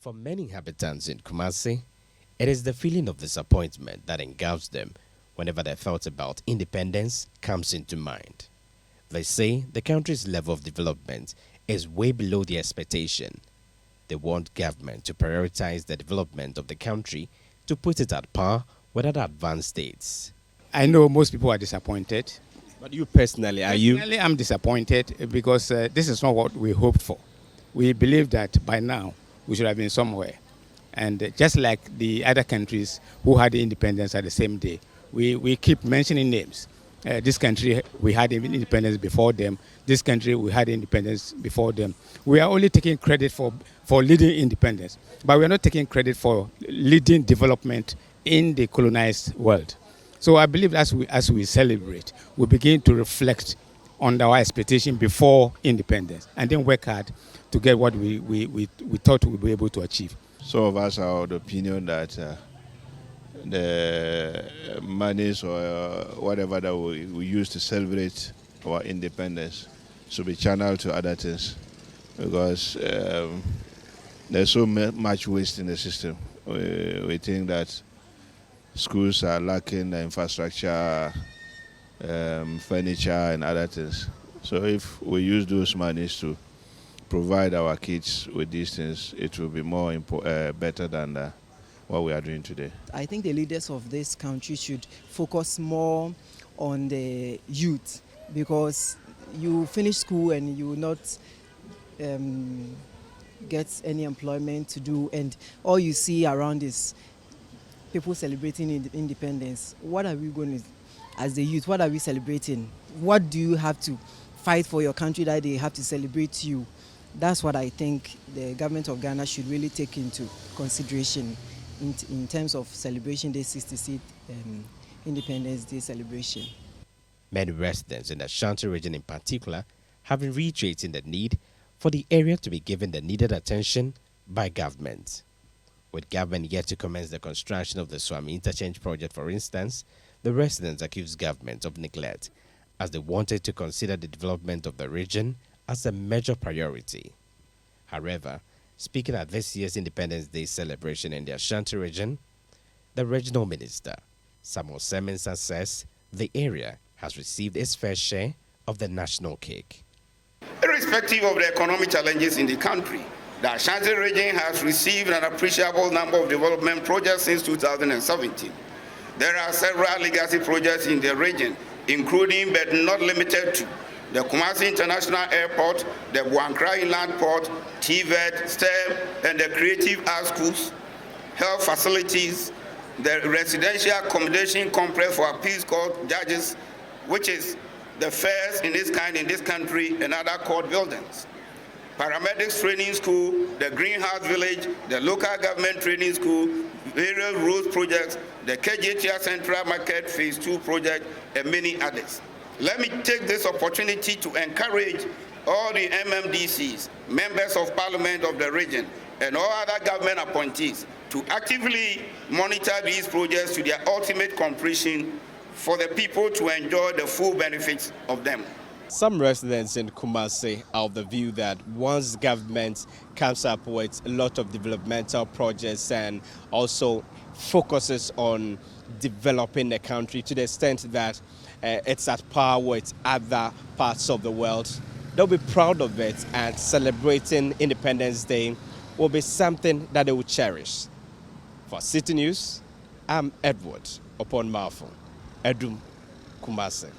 For many inhabitants in Kumasi, it is the feeling of disappointment that engulfs them whenever their thoughts about independence comes into mind. They say the country's level of development is way below their expectation. They want government to prioritize the development of the country to put it at par with other advanced states. I know most people are disappointed. But you personally, are you? Personally, I'm disappointed because this is not what we hoped for. We believe that by now we should have been somewhere. And just like the other countries who had independence at the same day, we keep mentioning names. This country, we had independence before them. This country, we had independence before them. We are only taking credit for leading independence, but we are not taking credit for leading development in the colonized world. So I believe as we celebrate, we begin to reflect on our expectation before independence and then work hard to get what we thought we'd be able to achieve. Some of us are of the opinion that the monies or whatever that we use to celebrate our independence should be channeled to other things, because there's so much waste in the system. We think that schools are lacking the infrastructure, furniture and other things. So if we use those monies to provide our kids with these things, it will be more better than what we are doing today. I think the leaders of this country should focus more on the youth, because you finish school and you will not get any employment to do, and all you see around is people celebrating independence. What are we going to, as the youth, what are we celebrating? What do you have to fight for your country that they have to celebrate you? That's what I think the government of Ghana should really take into consideration in terms of celebration the 66th Independence Day celebration. Many residents in the Ashanti region in particular have been reiterating the need for the area to be given the needed attention by government. With government yet to commence the construction of the Swami Interchange project, for instance, the residents accused government of neglect, as they wanted to consider the development of the region as a major priority. However, speaking at this year's Independence Day celebration in the Ashanti region, the regional minister, Samuel Semensa, says the area has received its fair share of the national cake. Irrespective of the economic challenges in the country, the Ashanti region has received an appreciable number of development projects since 2017. There are several legacy projects in the region, including but not limited to the Kumasi International Airport, the Buankra Inland Port, TVET, STEM, and the Creative Arts Schools, health facilities, the residential accommodation complex for appeals court judges, which is the first in its kind in this country, and other court buildings. Paramedics training school, the greenhouse village, the local government training school, various roads projects, the KJTR Central Market Phase 2 project, and many others. Let me take this opportunity to encourage all the MMDCs, members of parliament of the region, and all other government appointees to actively monitor these projects to their ultimate completion for the people to enjoy the full benefits of them. Some residents in Kumasi are of the view that once government comes up with a lot of developmental projects and also focuses on developing the country to the extent that it's at par with other parts of the world, they'll be proud of it, and celebrating Independence Day will be something that they will cherish. For Citi News, I'm Edward Upon Marfo, Edum, Kumasi.